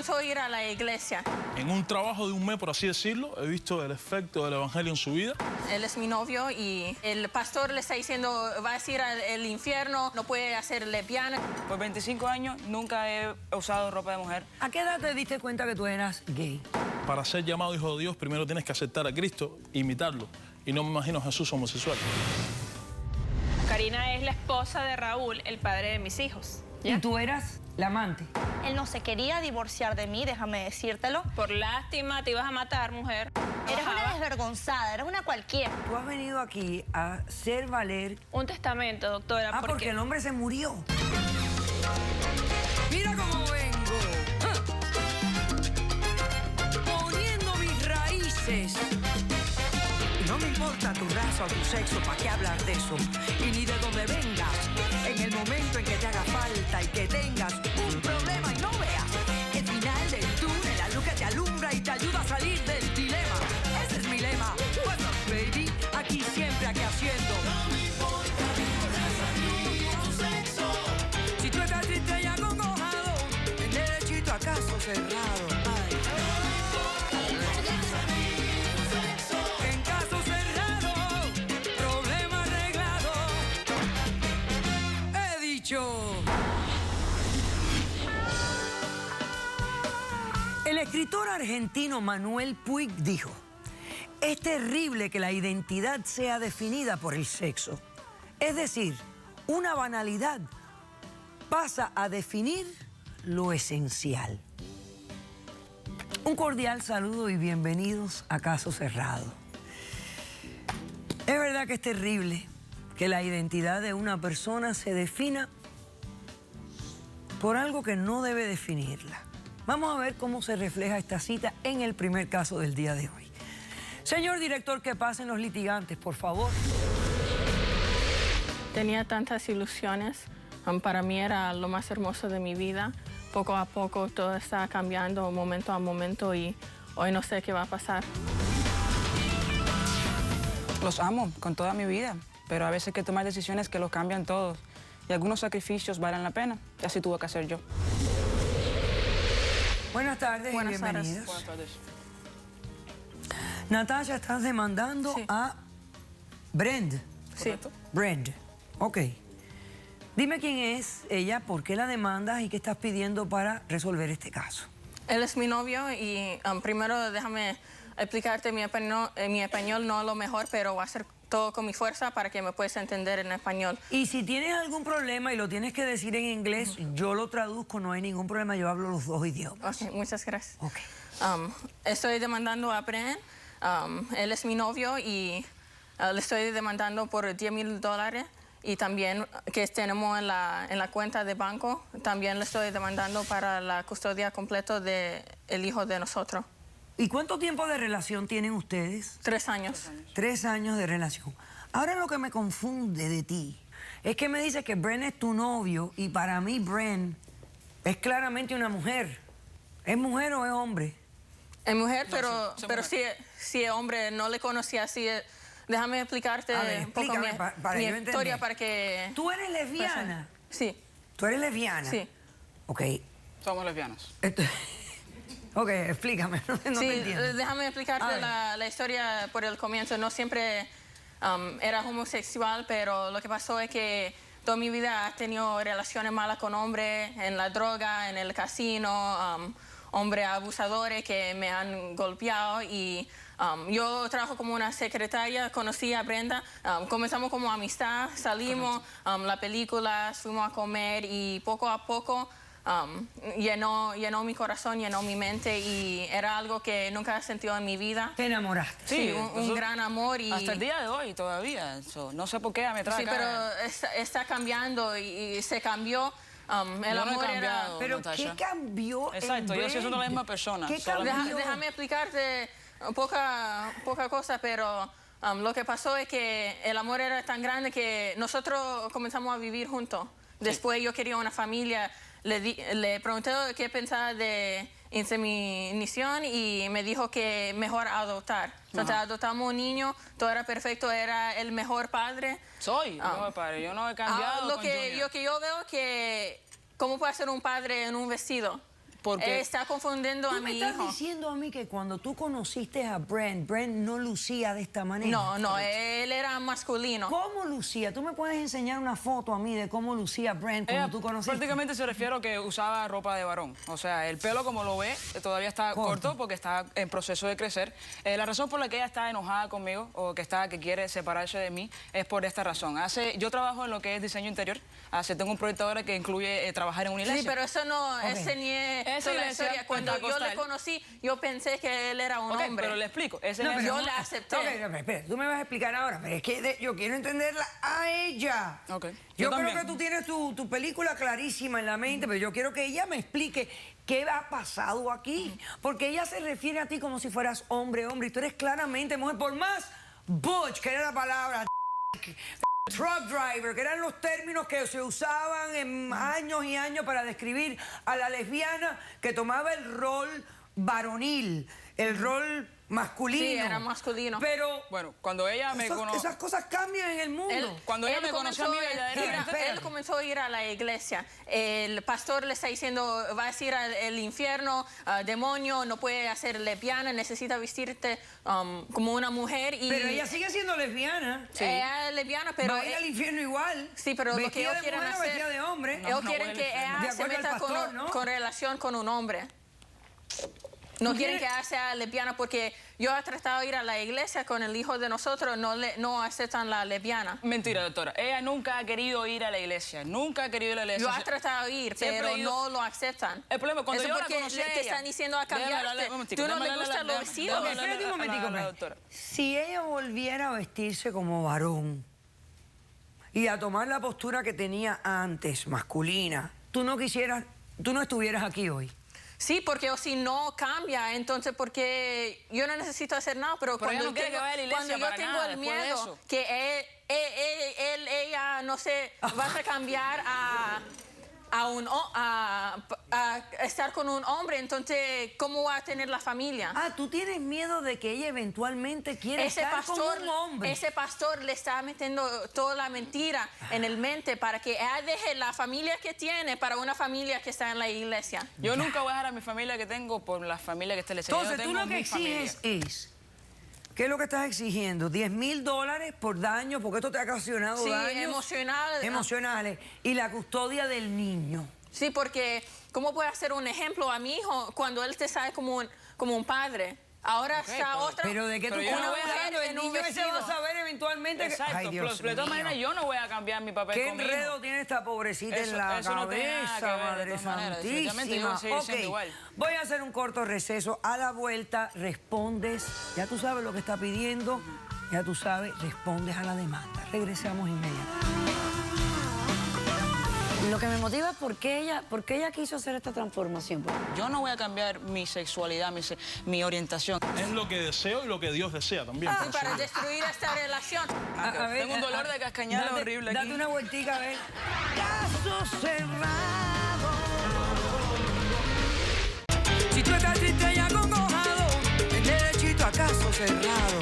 comenzó a ir a la iglesia. En un trabajo de un mes, por así decirlo, he visto el efecto del evangelio en su vida. Él es mi novio y el pastor le está diciendo, va a ir al infierno, no puede hacer lesbiana. Por 25 años nunca he usado ropa de mujer. ¿A qué edad te diste cuenta que tú eras gay? Para ser llamado hijo de Dios, primero tienes que aceptar a Cristo, imitarlo. Y no me imagino a Jesús homosexual. Karina es la esposa de Raúl, el padre de mis hijos. ¿Y tú eras la amante? Él no se quería divorciar de mí, déjame decírtelo. Por lástima, te ibas a matar, mujer. Eres una desvergonzada, eres una cualquiera. Tú has venido aquí a hacer valer... Un testamento, doctora. porque el hombre se murió. Mira cómo vengo. Poniendo mis raíces. No me importa tu raza o tu sexo, ¿para qué hablar de eso? Y ni de dónde vengas. En el momento en que te haga falta y que tengas un problema y no veas el final del túnel, la luz que te alumbra y te ayuda a salir del dilema. Ese es mi lema. What's up, baby? Aquí siempre, aquí haciendo. No me importa tu raza ni tu sexo. Si tú estás triste y acongojado, el derechito a caso cerrado. Ay. En caso cerrado, problema arreglado. He dicho. El escritor argentino Manuel Puig dijo: es terrible que la identidad sea definida por el sexo. Es decir, una banalidad pasa a definir lo esencial. Un cordial saludo y bienvenidos a Caso Cerrado. Es verdad que es terrible que la identidad de una persona se defina por algo que no debe definirla. Vamos a ver cómo se refleja esta cita en el primer caso del día de hoy. Señor director, que pasen los litigantes, por favor. Tenía tantas ilusiones, para mí era lo más hermoso de mi vida. Poco a poco todo está cambiando momento a momento y hoy no sé qué va a pasar. Los amo con toda mi vida, pero a veces hay que tomar decisiones que los cambian todos. Y algunos sacrificios valen la pena, y así tuve que hacer yo. Buenas tardes y bienvenidos. Buenas tardes. Natasha, estás demandando a Brend. Sí. Brend. Ok. Dime quién es ella, por qué la demandas y qué estás pidiendo para resolver este caso. Él es mi novio y primero déjame explicarte mi español no es lo mejor, pero voy a hacer todo con mi fuerza para que me puedas entender en español. Y si tienes algún problema y lo tienes que decir en inglés, yo lo traduzco, no hay ningún problema, yo hablo los dos idiomas. Ok, muchas gracias. Ok. Estoy demandando a Bren, él es mi novio y le estoy demandando por $10,000 y también que tenemos en la cuenta de banco, también le estoy demandando para la custodia completa del hijo de nosotros. ¿Y cuánto tiempo de relación tienen ustedes? 3 años. 3 años de relación. Ahora lo que me confunde de ti es que me dices que Bren es tu novio y para mí Bren es claramente una mujer. ¿Es mujer o es hombre? Es mujer, pero si es hombre, no le conocía así. Déjame explicarte un poco mi historia para que... ¿Tú eres lesbiana? Sí. ¿Tú eres lesbiana? Sí. Ok. Somos lesbianas. Ok, explícame, no te entiendo. Déjame explicarte la historia por el comienzo. No siempre era homosexual, pero lo que pasó es que toda mi vida he tenido relaciones malas con hombres, en la droga, en el casino, hombres abusadores que me han golpeado y yo trabajo como una secretaria, conocí a Brenda, comenzamos como amistad, salimos, la película, fuimos a comer y poco a poco llenó mi corazón, llenó mi mente y era algo que nunca he sentido en mi vida. ¿Te enamoraste? Sí, un gran amor. Y hasta el día de hoy todavía. No sé por qué me trae. Sí, pero está cambiando y se cambió. El amor era... Pero ¿qué cambió? Exacto, yo soy la misma persona. ¿Qué cambió? Déjame explicarte poca cosa, pero lo que pasó es que el amor era tan grande que nosotros comenzamos a vivir juntos. Después yo quería una familia. Le pregunté qué pensaba de inseminación y me dijo que mejor adoptar. Entonces adoptamos un niño, todo era perfecto, era el mejor padre. Soy el mejor padre, yo no he cambiado. Lo que yo veo que, ¿cómo puede ser un padre en un vestido? porque... Está confundiendo ¿Tú a me mi estás hijo. diciendo a mí que cuando tú conociste a Brent no lucía de esta manera? No, él era masculino. ¿Cómo lucía? ¿Tú me puedes enseñar una foto a mí de cómo lucía Brent cuando Ella tú conociste? prácticamente se refiere a que usaba ropa de varón. O sea, el pelo, como lo ve, todavía está corto porque está en proceso de crecer. La razón por la que ella está enojada conmigo o que quiere separarse de mí es por esta razón. Yo trabajo en lo que es diseño interior. Tengo un proyecto ahora que incluye trabajar en una iglesia. Sí, pero eso no, ese ni es Esa toda la iglesia historia. Cuando yo pentecostal. le conocí, yo pensé que él era un Ok, hombre. pero le explico. yo la acepté. Ok, no, espera, tú me vas a explicar ahora, pero es que yo quiero entenderla a ella. Ok. Yo creo también. que tú tienes tu película clarísima en la mente, pero yo quiero que ella me explique qué ha pasado aquí. Porque ella se refiere a ti como si fueras hombre, y tú eres claramente mujer, por más butch, que era la palabra, truck driver, que eran los términos que se usaban en años y años para describir a la lesbiana que tomaba el rol varonil, el rol masculino. Sí, era masculino. Pero Bueno, cuando ella me conoció... esas cosas cambian en el mundo. Cuando ella me conoció a mí, él comenzó a ir a la iglesia. El pastor le está diciendo, vas a ir al infierno, demonio, no puede hacer lesbiana, necesita vestirte como una mujer. Pero ella sigue siendo lesbiana. Ella es lesbiana, pero... Va a ir al infierno igual. Sí, pero lo que vestida ellos de quieren mujer o hacer... vestida de hombre. Ellos quieren que De ella se acuerdo al meta pastor, ¿no? con relación con un hombre. No quieren que ella sea lesbiana porque yo he tratado de ir a la iglesia con el hijo de nosotros, no aceptan la lesbiana. Mentira, doctora. Ella nunca ha querido ir a la iglesia. Nunca ha querido ir a la Yo iglesia. he tratado de ir, Siempre pero he ido. no lo aceptan. El problema, cuando Eso yo la porque conocí a te ella... están diciendo a cambiarte. Tú no le gustan los vestidos. Ok, espérate un momentico, la Brent. doctora. Si ella volviera a vestirse como varón y a tomar la postura que tenía antes, masculina, tú no estuvieras aquí hoy. Sí, porque o si no cambia, entonces porque yo no necesito hacer nada, pero Pero ella cuando no quiere que vaya a la iglesia cuando yo para tengo nada, el después de miedo eso. que ella, no sé, vas a cambiar a estar con un hombre, entonces, ¿cómo va a tener la familia? Ah, tú tienes miedo de que ella eventualmente quiera estar con un hombre. Ese pastor le está metiendo toda la mentira en el mente para que ella deje la familia que tiene para una familia que está en la iglesia. Yo nunca voy a dejar a mi familia que tengo por la familia que está en la iglesia. Entonces, Yo tú tengo lo que mi familia. exiges es... ¿Qué es lo que estás exigiendo? $10,000 por daño, porque esto te ha ocasionado Sí, daños emocionales. Y la custodia del niño. Sí, porque ¿cómo puede hacer un ejemplo a mi hijo cuando él te sabe como un padre? Ahora está otra... Pero ¿de qué tú Pero yo estás no voy a hablando? dejar El en un niño ese va a vestido. saber eventualmente que... Exacto, Ay, Dios pero de todas mío. maneras yo no voy a cambiar mi papel ¿Qué con mi hijo. enredo tiene esta pobrecita Eso- en la eso no tiene nada cabeza, que ver, de Madre todas maneras. Definitivamente yo voy Santísima? a seguir siendo igual. Voy a hacer un corto receso. A la vuelta respondes, ya tú sabes lo que está pidiendo, ya tú sabes, respondes a la demanda. Regresamos inmediatamente. Lo que me motiva es por qué ella quiso hacer esta transformación. Yo no voy a cambiar mi sexualidad, mi orientación. Es lo que deseo y lo que Dios desea también. Sí, para destruir esta relación. A ver, Tengo un dolor de cascañal horrible aquí. Date una vueltica, a ver. Caso cerrado. Si tú estás triste y acongojado, ven derechito a caso cerrado.